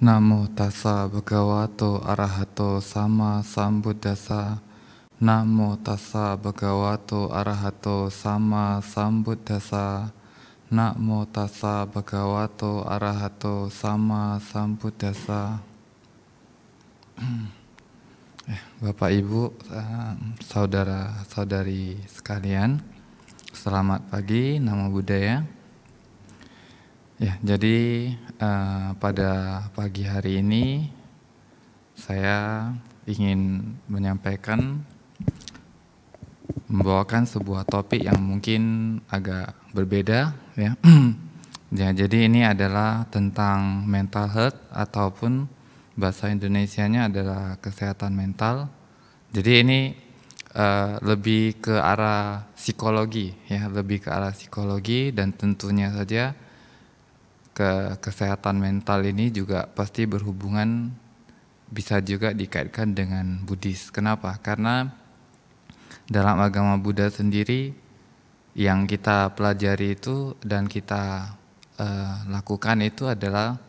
Namo tassa bhagavato arahato sama sambuddhassa. Namo tassa bhagavato arahato sama sambuddhassa. Namo tassa bhagavato arahato sama sambuddhassa. Bapak Ibu, saudara-saudari sekalian, selamat pagi, namo buddhaya. Ya, jadi pada pagi hari ini saya ingin membawakan sebuah topik yang mungkin agak berbeda, ya. Ya, jadi ini adalah tentang mental health ataupun bahasa Indonesianya adalah kesehatan mental. Jadi ini lebih ke arah psikologi, ya, lebih ke arah psikologi, dan tentunya saja kesehatan mental ini juga pasti berhubungan, bisa juga dikaitkan dengan Buddhis. Kenapa? Karena dalam agama Buddha sendiri yang kita pelajari itu dan kita lakukan itu adalah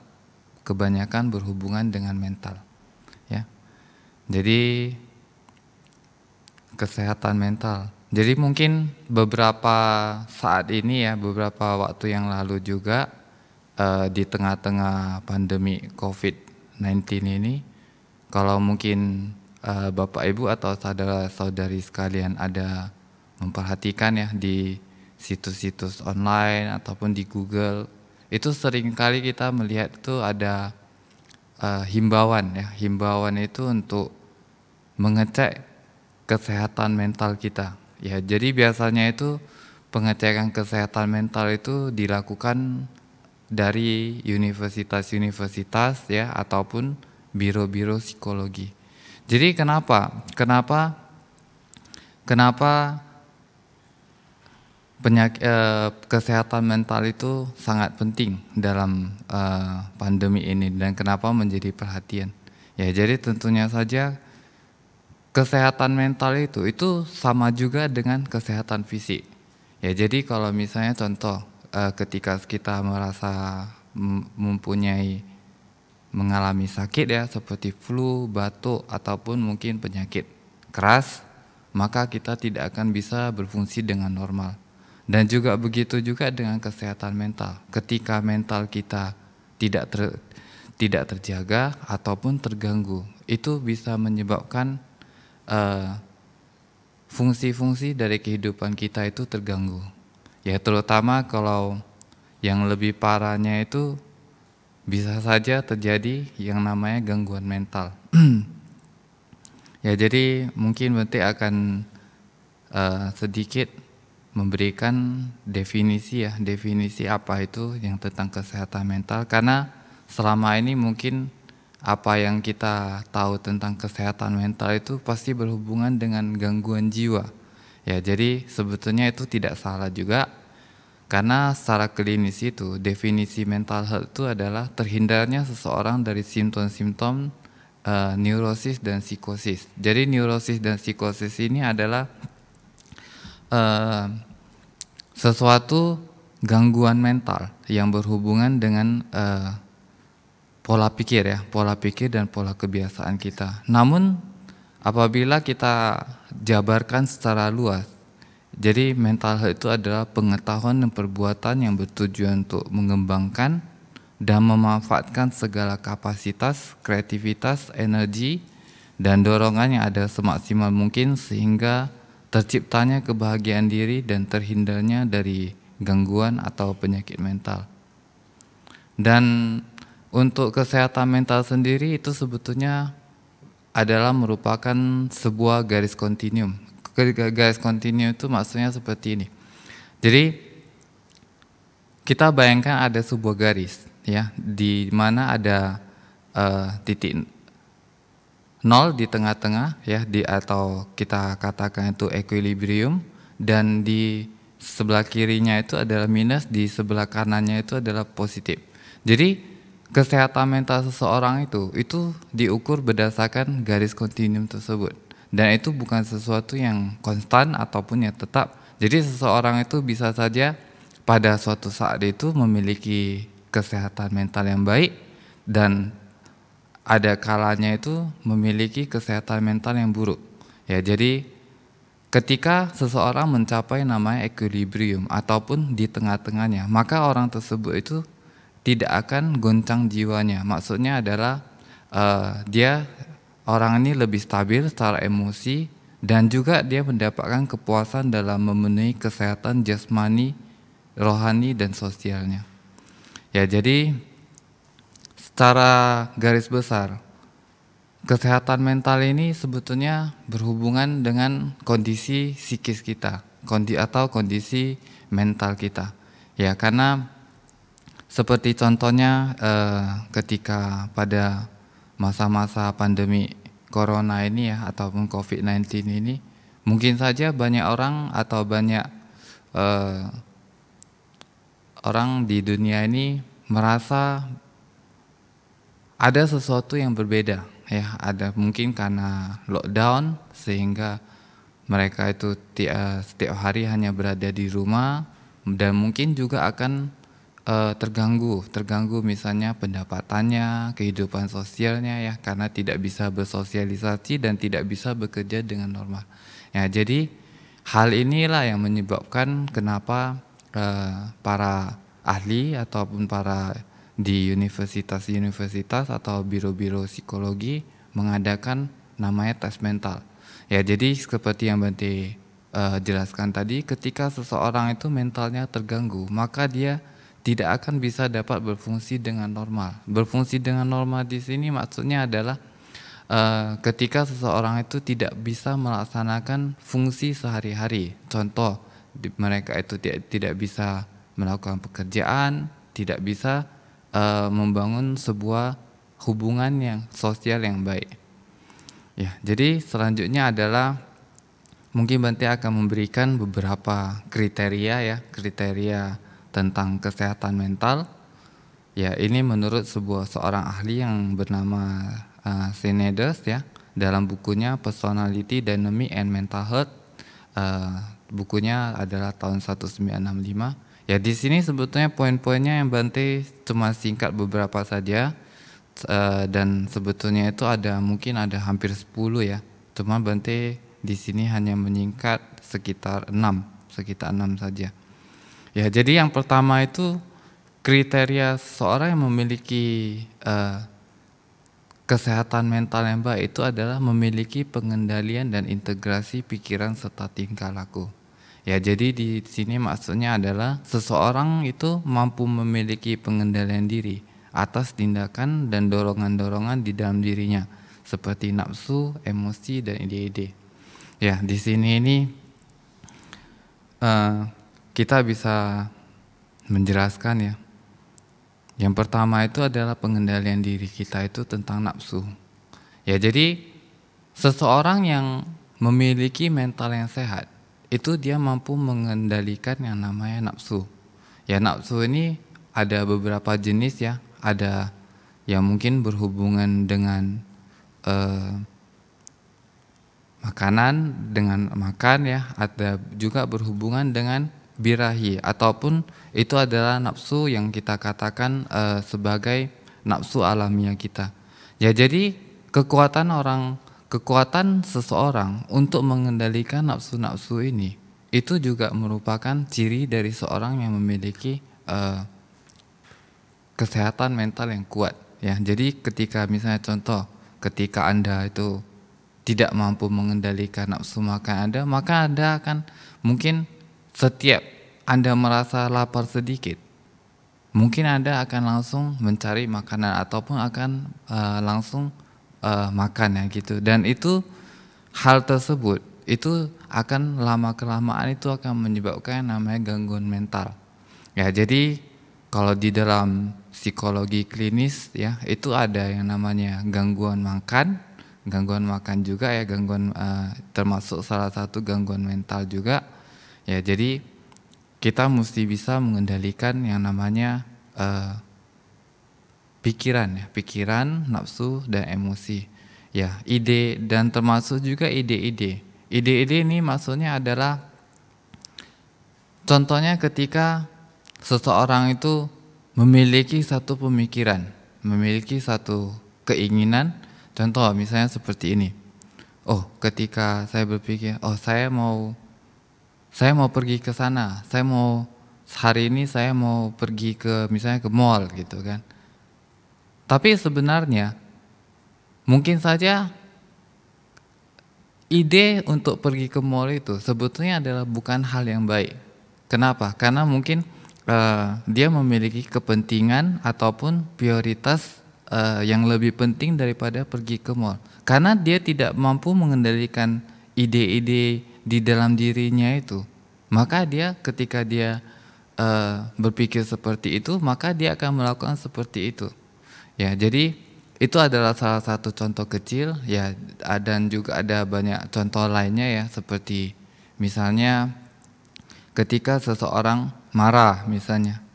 kebanyakan berhubungan dengan mental, ya. Jadi kesehatan mental. Jadi mungkin beberapa saat ini, ya, beberapa waktu yang lalu juga di tengah-tengah pandemi COVID-19 ini, kalau mungkin Bapak Ibu atau saudara-saudari sekalian ada memperhatikan, ya, di situs-situs online ataupun di Google, itu seringkali kita melihat itu ada himbauan, ya. Himbauan itu untuk mengecek kesehatan mental kita. Ya, jadi biasanya itu pengecekan kesehatan mental itu dilakukan dari universitas-universitas, ya, ataupun biro-biro psikologi. Jadi kenapa kesehatan mental itu sangat penting dalam pandemi ini dan kenapa menjadi perhatian? Ya, jadi tentunya saja kesehatan mental itu sama juga dengan kesehatan fisik. Ya, jadi kalau misalnya contoh ketika kita merasa mengalami sakit, ya, seperti flu, batuk, ataupun mungkin penyakit keras, maka kita tidak akan bisa berfungsi dengan normal. Dan juga begitu juga dengan kesehatan mental. Ketika mental kita tidak terjaga ataupun terganggu, itu bisa menyebabkan fungsi-fungsi dari kehidupan kita itu terganggu. Ya, terutama kalau yang lebih parahnya itu bisa saja terjadi yang namanya gangguan mental. Ya, jadi mungkin nanti akan sedikit memberikan definisi apa itu yang tentang kesehatan mental, karena selama ini mungkin apa yang kita tahu tentang kesehatan mental itu pasti berhubungan dengan gangguan jiwa. Ya, jadi sebetulnya itu tidak salah juga, karena secara klinis itu definisi mental health itu adalah terhindarnya seseorang dari simptom-simptom neurosis dan psikosis. Jadi neurosis dan psikosis ini adalah sesuatu gangguan mental yang berhubungan dengan pola pikir dan pola kebiasaan kita. Namun apabila kita jabarkan secara luas, jadi mental health itu adalah pengetahuan dan perbuatan yang bertujuan untuk mengembangkan dan memanfaatkan segala kapasitas, kreativitas, energi, dan dorongan yang ada semaksimal mungkin sehingga terciptanya kebahagiaan diri dan terhindarnya dari gangguan atau penyakit mental. Dan untuk kesehatan mental sendiri itu sebetulnya adalah merupakan sebuah garis kontinum. Garis kontinum itu maksudnya seperti ini. Jadi kita bayangkan ada sebuah garis, ya, di mana ada titik nol di tengah-tengah, ya, atau kita katakan itu equilibrium, dan di sebelah kirinya itu adalah minus, di sebelah kanannya itu adalah positif. Jadi kesehatan mental seseorang itu diukur berdasarkan garis kontinum tersebut, dan itu bukan sesuatu yang konstan ataupun yang tetap. Jadi seseorang itu bisa saja pada suatu saat itu memiliki kesehatan mental yang baik, dan ada kalanya itu memiliki kesehatan mental yang buruk. Ya, jadi ketika seseorang mencapai namanya equilibrium ataupun di tengah-tengahnya, maka orang tersebut itu tidak akan goncang jiwanya. Maksudnya adalah dia orang ini lebih stabil secara emosi dan juga dia mendapatkan kepuasan dalam memenuhi kesehatan jasmani, rohani dan sosialnya. Ya, jadi secara garis besar kesehatan mental ini sebetulnya berhubungan dengan kondisi psikis kita, atau kondisi mental kita. Ya, karena seperti contohnya ketika pada masa-masa pandemi corona ini ya, ataupun COVID-19 ini, mungkin saja banyak orang atau banyak orang di dunia ini merasa ada sesuatu yang berbeda ya, ada mungkin karena lockdown sehingga mereka itu setiap hari hanya berada di rumah dan mungkin juga akan terganggu misalnya pendapatannya, kehidupan sosialnya ya, karena tidak bisa bersosialisasi dan tidak bisa bekerja dengan normal. Ya, jadi hal inilah yang menyebabkan kenapa para ahli ataupun para di universitas atau biro-biro psikologi mengadakan namanya tes mental. Ya, jadi seperti yang Bante jelaskan tadi, ketika seseorang itu mentalnya terganggu, maka dia tidak akan bisa dapat berfungsi dengan normal. Berfungsi dengan normal di sini maksudnya adalah ketika seseorang itu tidak bisa melaksanakan fungsi sehari-hari. Contoh, mereka itu tidak bisa melakukan pekerjaan, tidak bisa membangun sebuah hubungan yang sosial yang baik. Ya, jadi selanjutnya adalah mungkin Bante akan memberikan beberapa kriteria tentang kesehatan mental. Ya, ini menurut seorang ahli yang bernama Snedders ya, dalam bukunya Personality, Dynamic and Mental Health. Bukunya adalah tahun 1965. Ya, di sini sebetulnya poin-poinnya yang Bante cuma singkat beberapa saja, dan sebetulnya itu mungkin ada hampir 10 ya. Cuma Bante di sini hanya menyingkat sekitar 6 saja. Ya, jadi yang pertama itu kriteria seseorang yang memiliki kesehatan mental yang baik itu adalah memiliki pengendalian dan integrasi pikiran serta tingkah laku. Ya, jadi di sini maksudnya adalah seseorang itu mampu memiliki pengendalian diri atas tindakan dan dorongan-dorongan di dalam dirinya seperti nafsu, emosi dan ide-ide. Ya, di sini ini kita bisa menjelaskan ya. Yang pertama itu adalah pengendalian diri kita itu tentang nafsu. Ya, jadi seseorang yang memiliki mental yang sehat itu dia mampu mengendalikan yang namanya nafsu. Ya, nafsu ini ada beberapa jenis ya. Ada yang mungkin berhubungan dengan makanan, dengan makan ya. Ada juga berhubungan dengan birahi, ataupun itu adalah nafsu yang kita katakan sebagai nafsu alamiah kita. Ya, jadi kekuatan seseorang untuk mengendalikan nafsu-nafsu ini itu juga merupakan ciri dari seorang yang memiliki kesehatan mental yang kuat ya. Jadi ketika misalnya contoh, ketika Anda itu tidak mampu mengendalikan nafsu makan Anda, maka Anda akan mungkin setiap Anda merasa lapar sedikit, mungkin Anda akan langsung mencari makanan ataupun akan langsung makan ya gitu. Dan itu hal tersebut itu akan lama-kelamaan itu akan menyebabkan namanya gangguan mental. Ya, jadi kalau di dalam psikologi klinis ya, itu ada yang namanya gangguan makan juga ya, gangguan termasuk salah satu gangguan mental juga. Ya, jadi kita mesti bisa mengendalikan yang namanya pikiran, nafsu dan emosi. Ya, ide dan termasuk juga ide-ide. Ide-ide ini maksudnya adalah contohnya ketika seseorang itu memiliki satu pemikiran, memiliki satu keinginan. Contoh misalnya seperti ini. Oh, ketika saya berpikir, oh saya mau pergi ke sana, hari ini saya mau pergi ke misalnya ke mall gitu kan. Tapi sebenarnya mungkin saja ide untuk pergi ke mall itu sebetulnya adalah bukan hal yang baik. Kenapa? Karena mungkin dia memiliki kepentingan ataupun prioritas yang lebih penting daripada pergi ke mall. Karena dia tidak mampu mengendalikan ide-ide di dalam dirinya itu. Maka dia ketika dia berpikir seperti itu, maka dia akan melakukan seperti itu. Ya, jadi itu adalah salah satu contoh kecil ya, dan juga ada banyak contoh lainnya ya, seperti misalnya ketika seseorang marah misalnya,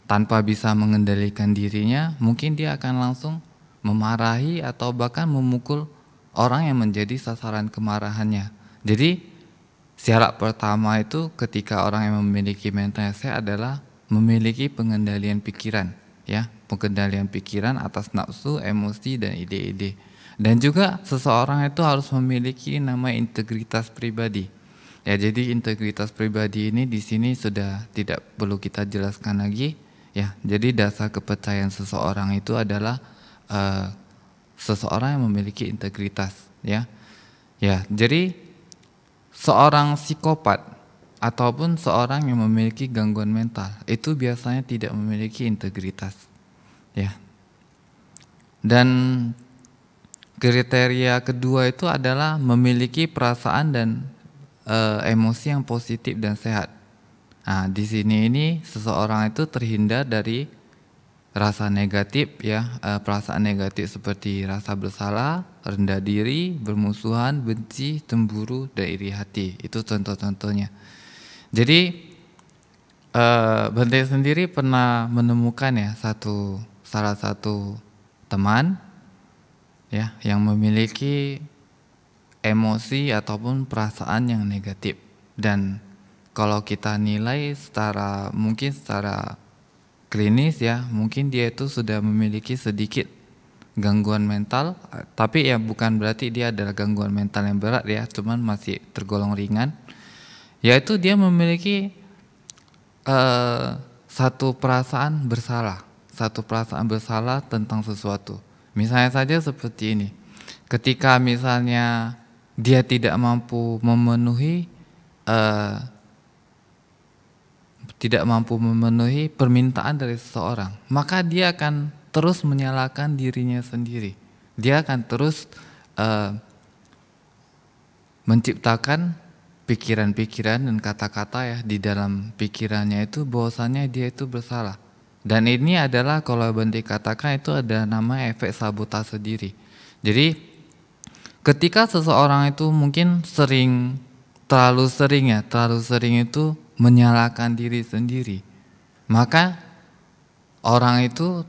tanpa bisa mengendalikan dirinya, mungkin dia akan langsung memarahi atau bahkan memukul orang yang menjadi sasaran kemarahannya. Jadi syarat pertama itu ketika orang yang memiliki mental health adalah memiliki pengendalian pikiran, ya, pengendalian pikiran atas nafsu, emosi dan ide-ide. Dan juga seseorang itu harus memiliki nama integritas pribadi. Ya, jadi integritas pribadi ini di sini sudah tidak perlu kita jelaskan lagi, ya. Jadi dasar kepercayaan seseorang itu adalah seseorang yang memiliki integritas, ya. Ya, jadi seorang psikopat ataupun seorang yang memiliki gangguan mental itu biasanya tidak memiliki integritas, ya. Dan kriteria kedua itu adalah memiliki perasaan dan emosi yang positif dan sehat. Nah, di sini ini seseorang itu terhindar dari rasa negatif, ya, perasaan negatif seperti rasa bersalah, rendah diri, bermusuhan, benci, cemburu, dan iri hati. Itu contoh-contohnya. Jadi Bante sendiri pernah menemukan ya salah satu teman, ya, yang memiliki emosi ataupun perasaan yang negatif, dan kalau kita nilai mungkin secara klinis ya, mungkin dia itu sudah memiliki sedikit gangguan mental, tapi ya bukan berarti dia adalah gangguan mental yang berat ya, cuman masih tergolong ringan. Yaitu dia memiliki satu perasaan bersalah tentang sesuatu. Misalnya saja seperti ini, ketika misalnya dia tidak mampu memenuhi permintaan dari seseorang, maka dia akan terus menyalahkan dirinya sendiri. Dia akan terus menciptakan pikiran-pikiran dan kata-kata ya di dalam pikirannya itu bahwasanya dia itu bersalah. Dan ini adalah kalau Bante katakan itu ada nama efek sabotase diri. Jadi ketika seseorang itu mungkin terlalu sering itu menyalahkan diri sendiri, maka orang itu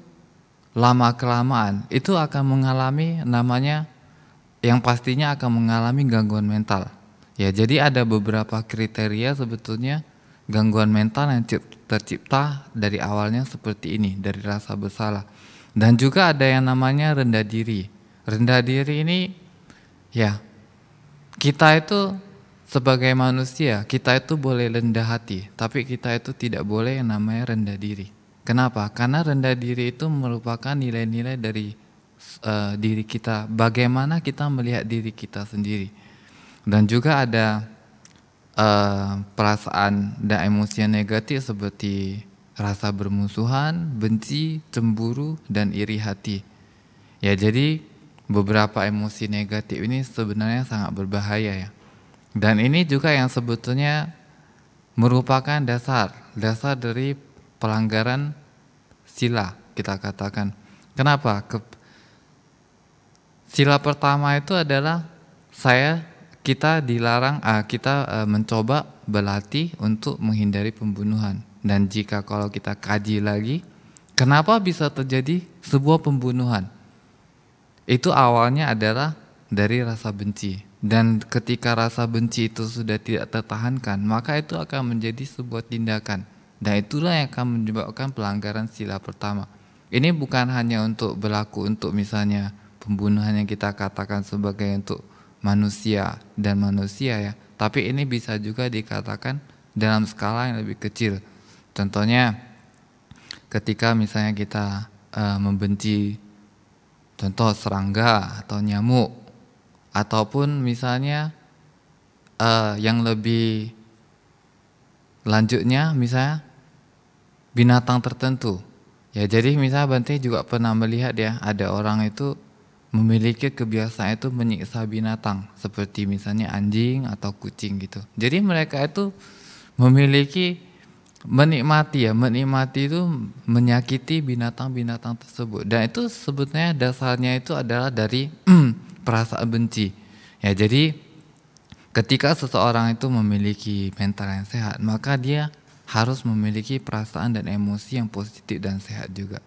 lama-kelamaan itu akan mengalami namanya, yang pastinya akan mengalami gangguan mental. Ya, jadi ada beberapa kriteria sebetulnya gangguan mental yang tercipta dari awalnya seperti ini, dari rasa bersalah. Dan juga ada yang namanya rendah diri. Rendah diri ini ya, kita itu sebagai manusia, kita itu boleh rendah hati, tapi kita itu tidak boleh yang namanya rendah diri. Kenapa? Karena rendah diri itu merupakan nilai-nilai dari diri kita, bagaimana kita melihat diri kita sendiri. Dan juga ada perasaan dan emosi yang negatif seperti rasa bermusuhan, benci, cemburu, dan iri hati. Ya, jadi beberapa emosi negatif ini sebenarnya sangat berbahaya ya. Dan ini juga yang sebetulnya merupakan dasar dari pelanggaran sila, kita katakan. Kenapa? Sila pertama itu adalah kita dilarang, kita mencoba berlatih untuk menghindari pembunuhan. Dan kalau kita kaji lagi, kenapa bisa terjadi sebuah pembunuhan? Itu awalnya adalah dari rasa benci. Dan ketika rasa benci itu sudah tidak tertahankan, maka itu akan menjadi sebuah tindakan. Dan itulah yang akan menyebabkan pelanggaran sila pertama. Ini bukan hanya untuk berlaku untuk misalnya pembunuhan yang kita katakan sebagai untuk manusia dan manusia ya, tapi ini bisa juga dikatakan dalam skala yang lebih kecil. Contohnya ketika misalnya kita membenci contoh serangga atau nyamuk, ataupun misalnya yang lebih lanjutnya misalnya binatang tertentu. Ya, jadi misalnya Bante juga pernah melihat ya, ada orang itu memiliki kebiasaan itu menyiksa binatang, seperti misalnya anjing atau kucing gitu. Jadi mereka itu memiliki menikmati itu menyakiti binatang-binatang tersebut. Dan itu sebetulnya dasarnya itu adalah dari perasaan benci. Ya, jadi ketika seseorang itu memiliki mental yang sehat, maka dia harus memiliki perasaan dan emosi yang positif dan sehat juga.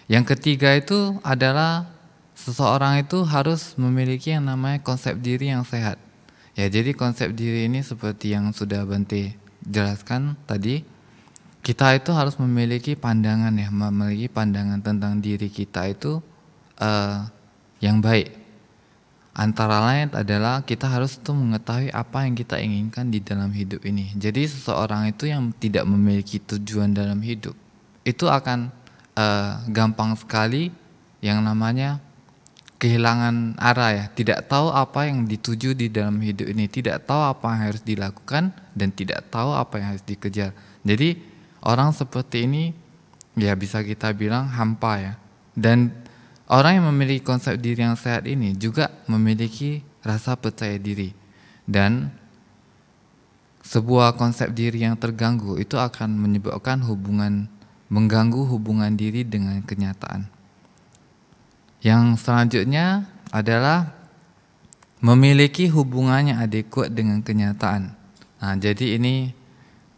Yang ketiga itu adalah seseorang itu harus memiliki yang namanya konsep diri yang sehat. Ya, jadi konsep diri ini seperti yang sudah Bante jelaskan tadi, kita itu harus memiliki pandangan ya, memiliki pandangan tentang diri kita itu yang baik. Antara lain adalah kita harus tuh mengetahui apa yang kita inginkan di dalam hidup ini. Jadi seseorang itu yang tidak memiliki tujuan dalam hidup, itu akan gampang sekali yang namanya kehilangan arah ya. Tidak tahu apa yang dituju di dalam hidup ini, tidak tahu apa yang harus dilakukan, dan tidak tahu apa yang harus dikejar. Jadi orang seperti ini ya bisa kita bilang hampa ya. Dan orang yang memiliki konsep diri yang sehat ini juga memiliki rasa percaya diri. Dan sebuah konsep diri yang terganggu itu akan menyebabkan mengganggu hubungan diri dengan kenyataan. Yang selanjutnya adalah memiliki hubungan yang adekuat dengan kenyataan. Nah, jadi ini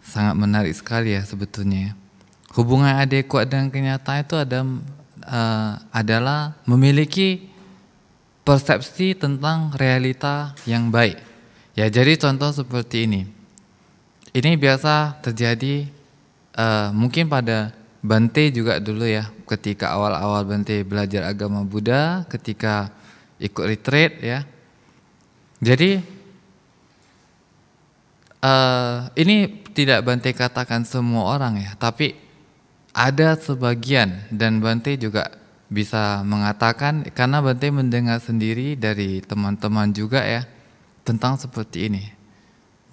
sangat menarik sekali ya sebetulnya. Hubungan adekuat dengan kenyataan itu adalah memiliki persepsi tentang realita yang baik. Ya, jadi contoh seperti ini. Ini biasa terjadi mungkin pada Bante juga dulu ya, ketika awal-awal Bante belajar agama Buddha, ketika ikut retreat ya. Jadi ini tidak Bante katakan semua orang ya, tapi ada sebagian, dan Bante juga bisa mengatakan karena Bante mendengar sendiri dari teman-teman juga ya tentang seperti ini.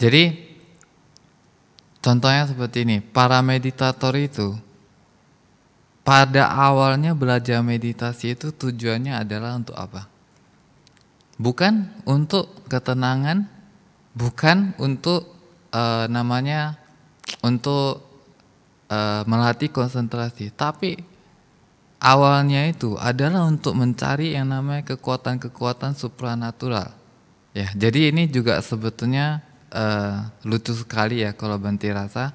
Jadi contohnya seperti ini, para meditator itu pada awalnya belajar meditasi itu tujuannya adalah untuk apa? Bukan untuk ketenangan, bukan untuk untuk melatih konsentrasi, tapi awalnya itu adalah untuk mencari yang namanya kekuatan-kekuatan supranatural. Ya, jadi ini juga sebetulnya lucu sekali ya kalau Bante rasa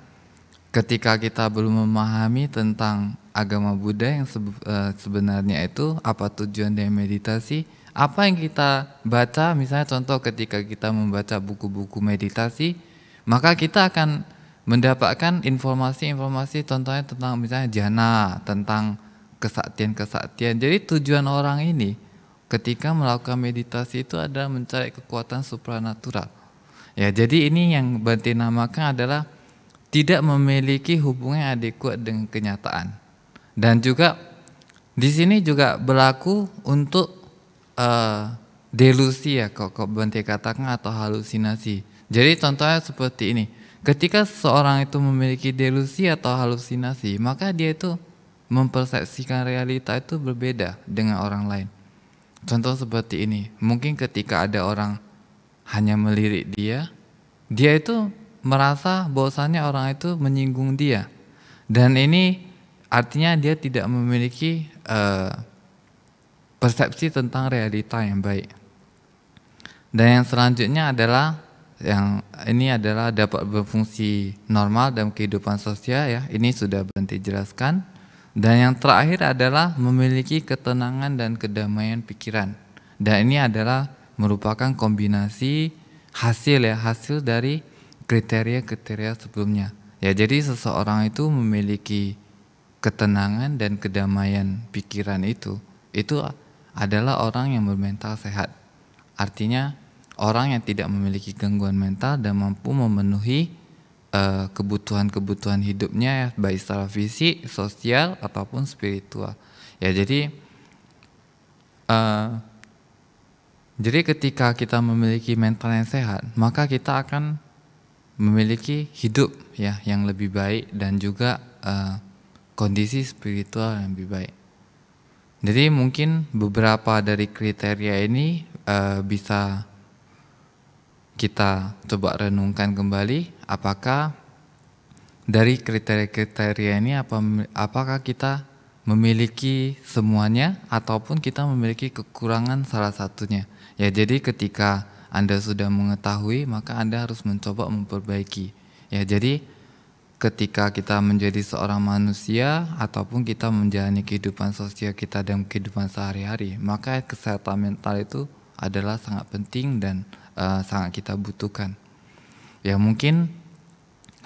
ketika kita belum memahami tentang agama Buddha yang sebenarnya itu apa tujuan dari meditasi, apa yang kita baca, misalnya contoh ketika kita membaca buku-buku meditasi, maka kita akan mendapatkan informasi-informasi contohnya tentang misalnya jhana, tentang kesaktian-kesaktian. Jadi tujuan orang ini ketika melakukan meditasi itu adalah mencari kekuatan supranatural. Ya, jadi ini yang Bante namakan adalah tidak memiliki hubungan yang adekuat dengan kenyataan. Dan juga di sini juga berlaku untuk delusi ya, kok Bante katakan, atau halusinasi. Jadi contohnya seperti ini. Ketika seseorang itu memiliki delusi atau halusinasi, maka dia itu mempersepsikan realita itu berbeda dengan orang lain. Contoh seperti ini, mungkin ketika ada orang hanya melirik dia itu merasa bahwasannya orang itu menyinggung dia. Dan ini artinya dia tidak memiliki persepsi tentang realita yang baik. Dan yang selanjutnya adalah yang ini adalah dapat berfungsi normal dalam kehidupan sosial ya. Ini sudah Bante jelaskan. Dan yang terakhir adalah memiliki ketenangan dan kedamaian pikiran. Dan ini adalah merupakan kombinasi hasil dari kriteria-kriteria sebelumnya. Ya, jadi seseorang itu memiliki ketenangan dan kedamaian pikiran itu adalah orang yang bermental sehat. Artinya orang yang tidak memiliki gangguan mental dan mampu memenuhi kebutuhan-kebutuhan hidupnya ya, baik secara fisik, sosial ataupun spiritual. Ya jadi ketika kita memiliki mental yang sehat, maka kita akan memiliki hidup ya yang lebih baik dan juga kondisi spiritual yang lebih baik. Jadi mungkin beberapa dari kriteria ini bisa kita coba renungkan kembali, apakah dari kriteria-kriteria ini apakah kita memiliki semuanya ataupun kita memiliki kekurangan salah satunya. Ya, jadi ketika Anda sudah mengetahui, maka Anda harus mencoba memperbaiki. Ya, jadi ketika kita menjadi seorang manusia ataupun kita menjalani kehidupan sosial kita dan kehidupan sehari-hari, maka kesehatan mental itu adalah sangat penting dan sangat kita butuhkan. Ya, mungkin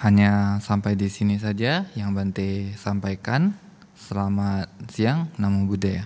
hanya sampai di sini saja yang Bante sampaikan. Selamat siang, Namo Buddhaya.